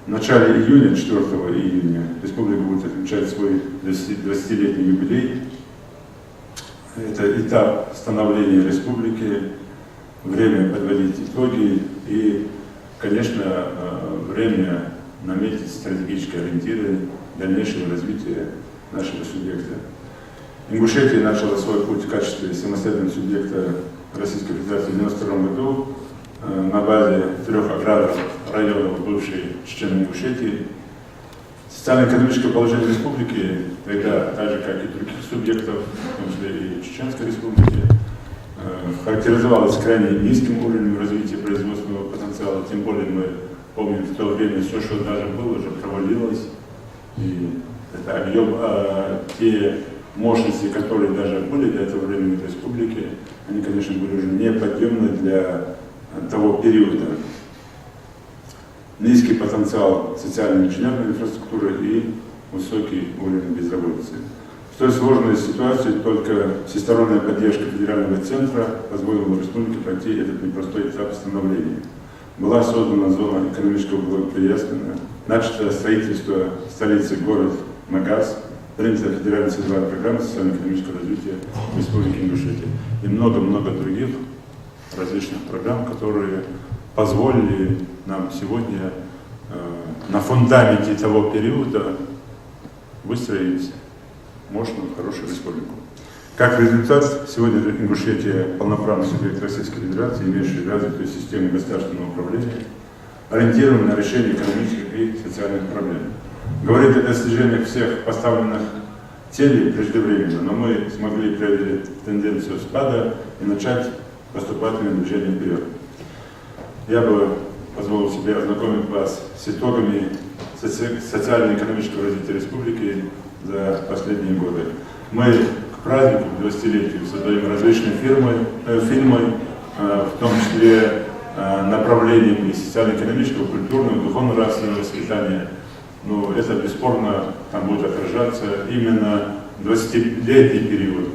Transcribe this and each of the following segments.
В начале июня, 4 июня, республика будет отмечать свой 20-летний юбилей. Это этап становления республики, время подводить итоги и, конечно, время наметить стратегические ориентиры дальнейшего развития нашего субъекта. Ингушетия начала свой путь в качестве самостоятельного субъекта Российской Федерации в 1992 году на базе 3 аграрных районов бывшей Чечено-Ингушетии. Социально-экономическое положение республики тогда, так же как и других субъектов, в том числе и Чеченской республики, характеризовалось крайне низким уровнем развития производственного потенциала, тем более мы помним в то время все, что даже было, уже провалилось, и это объем, те мощности, которые даже были до этого времени в республике, они, конечно, были уже неподъемны для того периода. Низкий потенциал социально-инженерной инфраструктуры и высокий уровень безработицы. В той сложной ситуации только всесторонняя поддержка федерального центра позволила республике пройти этот непростой этап становления. Была создана зона экономического благоприятствия, начато строительство столицы город Магаз, принята федеральная целевая программа социально-экономического развития Республики Ингушетия и много-много других различных программ, которые позволили нам сегодня на фундаменте того периода выстроить мощную, хорошую республику. Как результат, сегодня Ингушетия полноправный субъект Российской Федерации, имеющий развитую систему государственного управления, ориентированную на решение экономических и социальных проблем. Говорить о достижениях всех поставленных целей преждевременно, но мы смогли преодолеть тенденцию спада и начать поступательное движение вперед. Я бы позволил себе ознакомить вас с итогами социально-экономического развития республики за последние годы. Мы к празднику, к 20-летию, создаем различные фильмы, в том числе направлениями социально-экономического, культурного, духовно-нравственного воспитания. Но это бесспорно там будет отражаться именно 20-летний период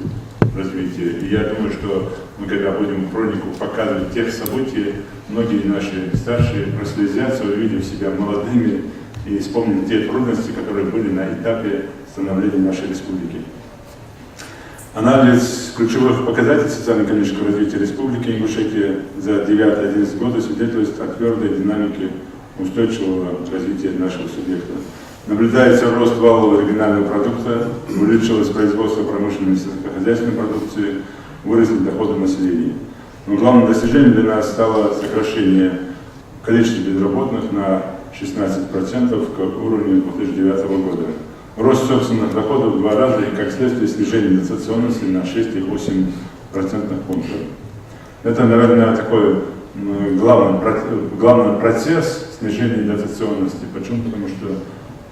развития. И я думаю, что мы, когда будем хронику показывать тех событий, многие наши старшие прослезятся, увидев себя молодыми и вспомним те трудности, которые были на этапе становления нашей республики. Анализ ключевых показателей социально-экономического развития Республики Ингушетия за 9-11 годы свидетельствует о твердой динамике устойчивого развития нашего субъекта. Наблюдается рост валового регионального продукта, увеличилось производство промышленной и сельскохозяйственной продукции, выросли доходы населения. Но главным достижением для нас стало сокращение количества безработных на 16% к уровню 2009 года. Рост собственных доходов в 2 раза и, как следствие, снижение дотационности на 6,8% пунктов. Это, наверное, такой главный процесс снижения дотационности. Почему? Потому что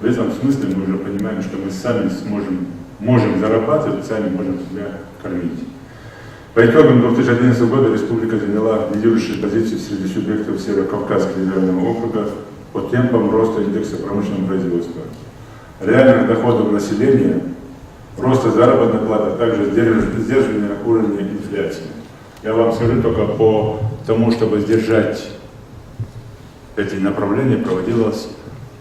в этом смысле мы уже понимаем, что мы сами можем зарабатывать, сами можем себя кормить. По итогам 2011 года республика заняла лидирующие позиции среди субъектов Северо-Кавказского федерального округа по темпам роста индекса промышленного производства, реальных доходов населения, роста заработной платы, а также сдерживания уровня инфляции. Я вам скажу, только по тому, чтобы сдержать эти направления, проводилась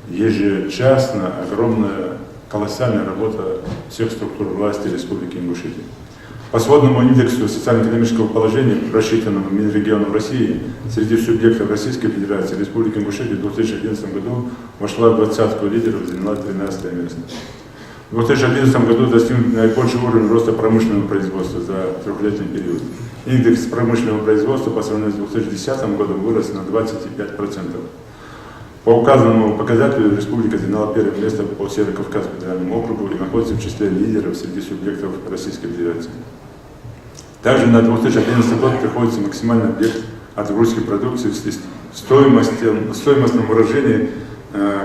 ежечасно огромная, колоссальная работа всех структур власти Республики Ингушетия. По сводному индексу социально-экономического положения, рассчитанному Минрегионом России, среди субъектов Российской Федерации Республика Ингушетия в 2011 году вошла в 20-ку лидеров и заняла 13 место. В 2011 году достигнут наибольший уровень роста промышленного производства за трехлетний период. Индекс промышленного производства по сравнению с 2010 годом вырос на 25%. По указанному показателю республика заняла первое место по Северо-Кавказскому федеральному округу и находится в числе лидеров среди субъектов Российской Федерации. Также на 2011 год приходится максимальный объект отгрузки продукции в стоимостном выражении,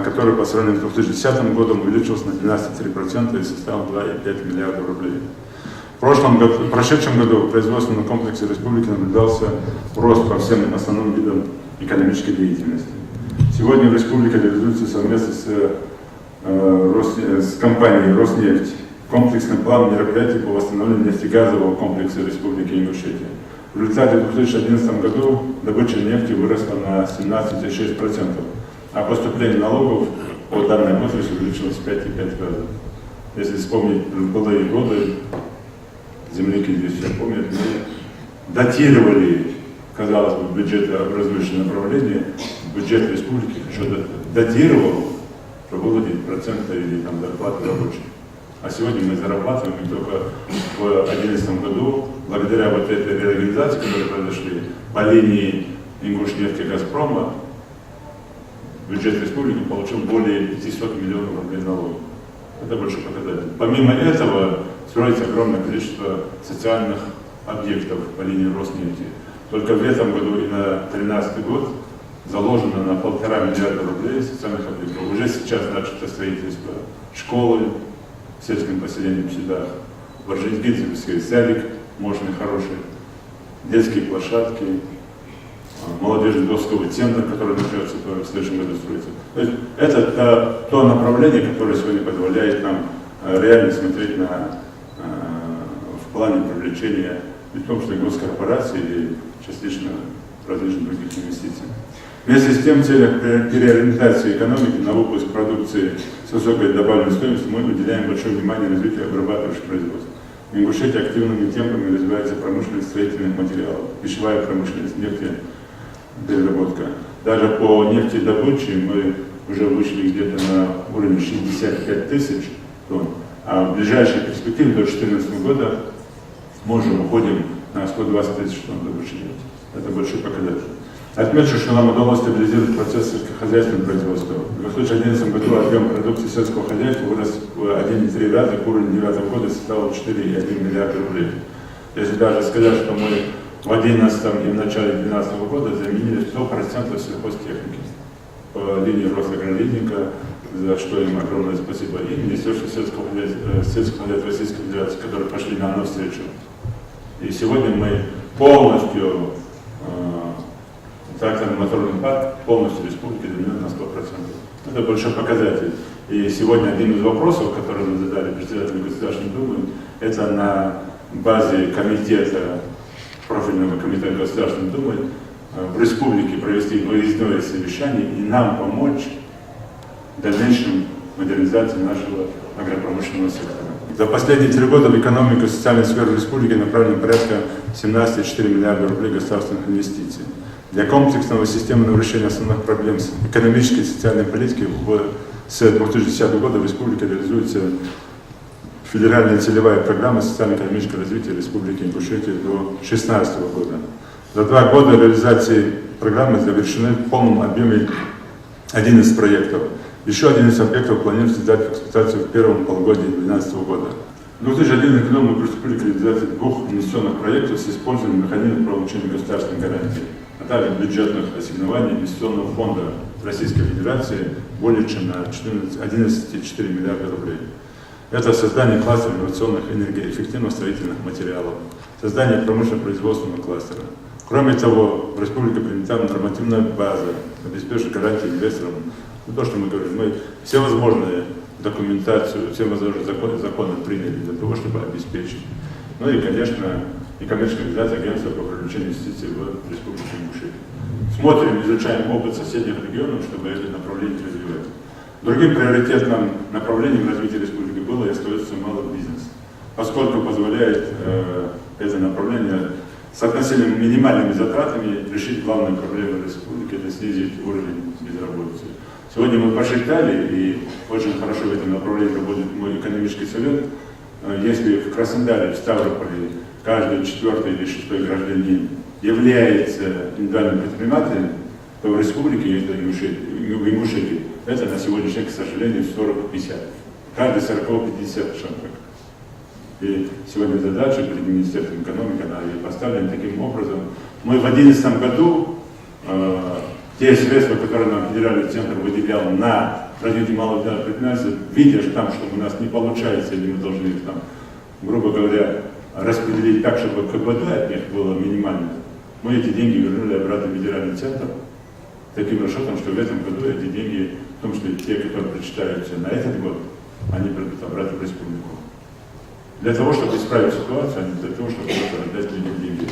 который по сравнению с 2010 годом увеличился на 12,3% и составил 2,5 миллиардов рублей. В прошедшем году в производственном комплексе республики наблюдался рост по всем основным видам экономической деятельности. Сегодня в республике реализуется совместно с компанией «Роснефть» комплексный план мероприятий по восстановлению нефтегазового комплекса Республики Ингушетия. В результате в 2011 году добыча нефти выросла на 17,6%. а поступление налогов по данной отрасли увеличилось в 5,5 раза. Если вспомнить былые годы, земляки здесь все помнят, мы датировали, казалось бы, бюджетообразующее направление, бюджет республики еще датировал, что выплатить проценты или там зарплаты рабочих. А сегодня мы зарабатываем, и только в 2011 году, благодаря вот этой реорганизации, которые произошли по линии Ингушнефти Газпрома, бюджет республики получил более 500 миллионов рублей налогов. Это большой показатель. Помимо этого, строится огромное количество социальных объектов по линии Роснефти. Только в этом году и на 2013 год заложено на 1,5 миллиарда рублей социальных объектов. Уже сейчас начато строительство школы в сельском поселении в Седах, в Орджоникидзевский садик мощный, хороший, детские площадки, молодежный досковый центр, который начнется в следующем году строиться. То есть это то направление, которое сегодня позволяет нам реально смотреть в плане привлечения в том числе госкорпораций и частично различных других инвестиций. Вместе с тем, в целях переориентации экономики на выпуск продукции с высокой добавленной стоимостью мы уделяем большое внимание развитию обрабатывающих производств. В Ингушетии активными темпами развивается промышленность строительных материалов, пищевая промышленность, нефтепереработка. Даже по нефтедобыче мы уже вышли где-то на уровень 65 тысяч тонн, а в ближайшей перспективе до 2014 года мы уже уходим на 120 тысяч тонн добычи нефти. Это большой показатель. Отмечу, что нам удалось стабилизировать процесс сельскохозяйственного производства. В 2011 году объем продукции сельского хозяйства вырос в 1,3 раза, к уровню 2009 года составил 4,1 миллиарда рублей. Если даже сказать, что мы в 2011 и в начале 2012 года заменили 100% сельхозтехники по линии Росагролинника, за что им огромное спасибо, и Министерству сельского хозяйства Российской Федерации, которые пошли нам навстречу. И сегодня мы полностью тракторный моторный парк полностью республики заменен на 100%. Это большой показатель. И сегодня один из вопросов, который мы задали председателю Государственной Думы, это на базе комитета, профильного комитета Государственной Думы в республике провести выездное совещание и нам помочь в дальнейшем модернизации нашего агропромышленного сектора. За последние 3 года в экономику и социальную сферу республики направлено порядка 17,4 миллиарда рублей государственных инвестиций. Для комплексного системного решения основных проблем экономической и социальной политики с 2010 года в республике реализуется федеральная целевая программа социально-экономического развития Республики Ингушетия до 2016 года. За 2 года реализации программы завершены в полном объеме 11 проектов. Еще 11 объектов планируется сдать в эксплуатацию в первом полугодии 2012 года. В 2011 году мы приступили к реализации 2 инвестиционных проектов с использованием механизма получения государственной гарантии, а также бюджетных ассигнований инвестиционного фонда Российской Федерации более чем на 11,4 миллиарда рублей. Это создание кластера инновационных энергоэффективных строительных материалов, создание промышленно-производственного кластера. Кроме того, в республике принята нормативная база, обеспечивает гарантии инвесторам. То, что мы говорим, мы все возможные документацию, все возможные законы приняли для того, чтобы обеспечить. Ну и, конечно, и коммерческая организация агентства по привлечению инвестиций в Республику Ингушетия. Смотрим, изучаем опыт соседних регионов, чтобы это направление развивать. Другим приоритетным направлением развития республики было и остается малый бизнес, поскольку позволяет это направление с относительно минимальными затратами решить главную проблему республики, это снизить уровень безработицы. Сегодня мы посчитали, и очень хорошо в этом направлении работает мой экономический совет. Если в Краснодаре, в Ставрополе каждый 4-й или 6-й гражданин является индивидуальным предпринимателем, то в республике, в Ингушетии, это на сегодняшний день, к сожалению, 40-50. Каждый 40-50 человек. И сегодня задача перед Министерством экономики, она и поставлена таким образом. Мы в 2011 году те средства, которые нам федеральный центр выделял на развитие малого предпринимательства, видя, что у нас не получается, или мы должны их там, грубо говоря, распределить так, чтобы КПД от них было минимально, мы эти деньги вернули обратно в федеральный центр, таким расчетом, что в этом году эти деньги, в том числе те, которые причитаются на этот год, они придут обратно в республику. Для того, чтобы исправить ситуацию, а не для того, чтобы отдать людям деньги.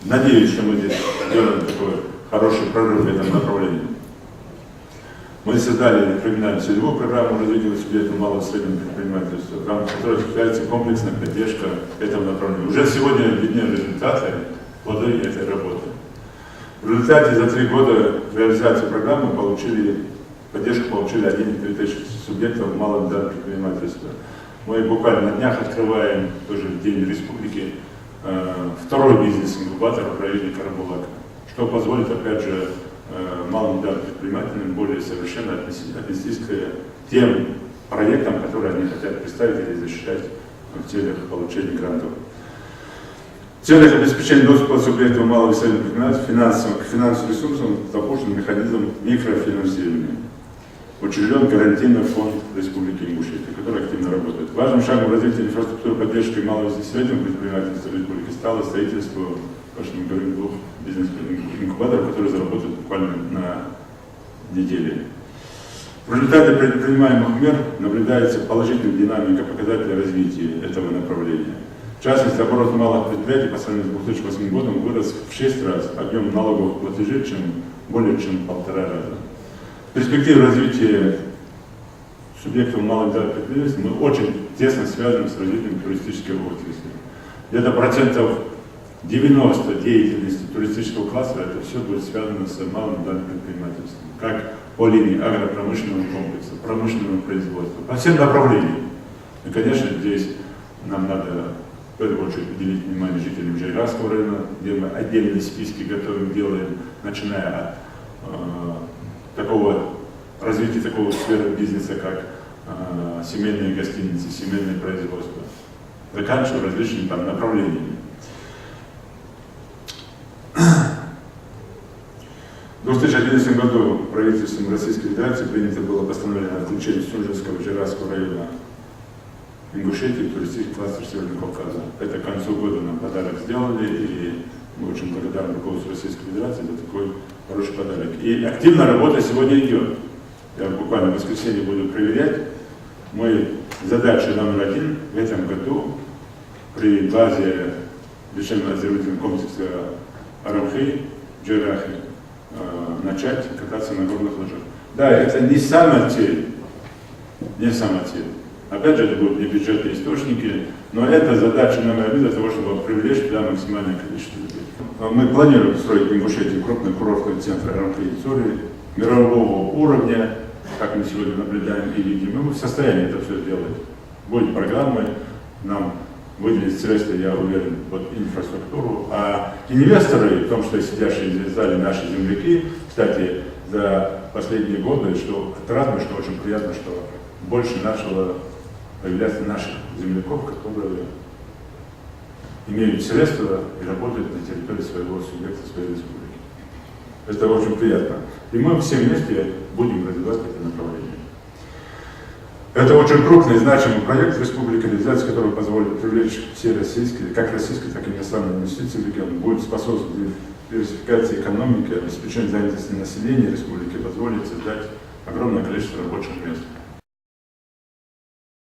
Надеюсь, что мы здесь делаем такой хороший прорыв в этом направлении. Мы создали криминальную целевую программу развития субъектов малого и среднего предпринимательства, в рамках которой осуществляется комплексная поддержка этого направления. Уже сегодня видны результаты, плоды этой работы. В результате за 3 года реализации программы поддержку получили 1,3 тысячи субъектов малого и среднего предпринимательства. Мы буквально на днях открываем тоже в День Республики второй бизнес-инкубатор в районе Карабулака, что позволит, опять же, малым и средним предпринимателям более совершенно отнестись к тем проектам, которые они хотят представить или защищать в целях получения грантов. В целях обеспечения доступа субъектов малого и среднего предпринимательства к финансовым ресурсам запущен механизм микрофинансирования. Учрежден гарантийный фонд Республики Ингушетия, который активно работает. Важным шагом развития инфраструктуры поддержки малого и среднего предпринимательства Республики стало строительство, как мы говорим, 2 бизнес-инкубаторов, которые заработают буквально на неделе. В результате предпринимаемых мер наблюдается положительная динамика показателей развития этого направления. В частности, оборот малых предприятий по сравнению с 2008 годом вырос в 6 раз, объем налоговых платежей более чем в 1,5 раза. В перспективе развития субъектов малых и средних предприятий мы очень тесно связаны с развитием туристической отрасли. Где-то процентов 90 деятельности туристического класса, это все будет связано с малым и средним предпринимательством, как по линии агропромышленного комплекса, промышленного производства, по всем направлениям. И, конечно, здесь нам надо в первую очередь уделить внимание жителям Джайгарского района, где мы отдельные списки готовим, делаем, начиная от такого развития такого сферы бизнеса, как семейные гостиницы, семейное производство, заканчивая различными там направлениями. В 2011 году правительством Российской Федерации принято было постановление о включении Сунжинского и Джайгарского района Ингушетии в туристический кластер Северного Кавказа. Это к концу года нам подарок сделали, и мы очень благодарны руководству Российской Федерации за такой хороший подарок. И активная работа сегодня идет. Я буквально в воскресенье буду проверять. Задача номер 1 в этом году при базе лечебно-оздоровительного комплекса Арамхи, Джайрахи, начать кататься на горных лыжах. Да, это не самоцель, Опять же, это будут не бюджетные источники, но это задача номер 1 для того, чтобы привлечь туда максимальное количество людей. Мы планируем строить в Ингушетии крупный курортный центр Арамхи и Цури мирового уровня, как мы сегодня наблюдаем и видим. Мы в состоянии это все сделать. Будет программы, нам выделить средства, я уверен, под инфраструктуру. А инвесторы, в том, что сидящие здесь в зале наши земляки, кстати, за последние годы, что радует, что очень приятно, что больше начало появляться наших земляков, которые имеют средства и работают на территории своего субъекта, своей республики. Это очень приятно. И мы все вместе будем развивать это направление. Это очень крупный и значимый проект республики, реализация которого позволит привлечь все российские, как российские, так и иностранные инвестиции в регион, будет способствовать диверсификации экономики, обеспечению занятости населения республики, позволит создать огромное количество рабочих мест.